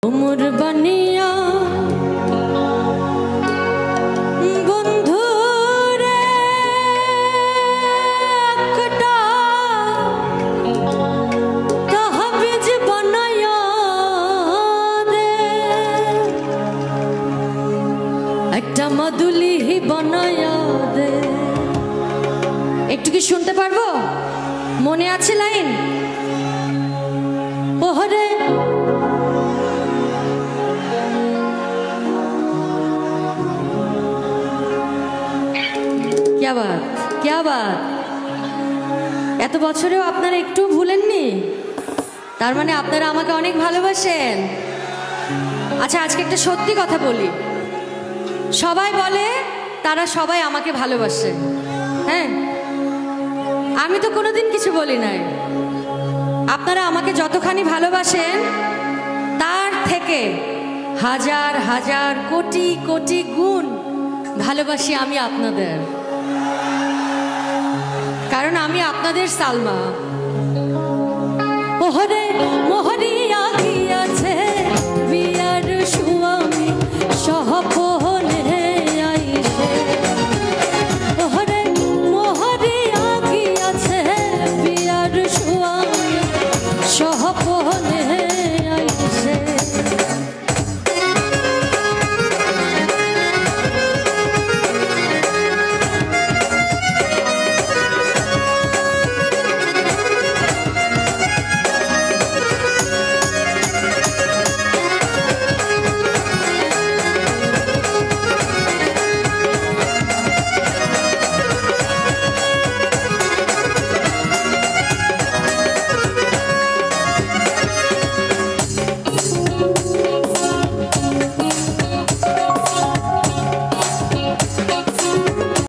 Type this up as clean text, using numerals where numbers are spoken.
उमर बनिया बंधु रे कटा तहबीज बनाया दे एकटा मधुली ही बनाया दे। একটু কি শুনতে পারবো? মনে আছে লাইন? ওহরে क्या बात क्या बात। এত বছরেও আপনারা একটু ভুলেননি, তার মানে আপনারা আমাকে অনেক ভালোবাসেন। আচ্ছা আজকে একটা সত্যি কথা বলি, সবাই বলে তারা সবাই আমাকে ভালোবাসে, হ্যাঁ আমি তো কোনোদিন কিছু বলি নাই। আপনারা আমাকে যতখানি ভালোবাসেন তার থেকে হাজার হাজার কোটি কোটি গুণ ভালোবাসি আমি আপনাদের, কারণ আমি আপনাদের সালমা। ওহরে মোহরি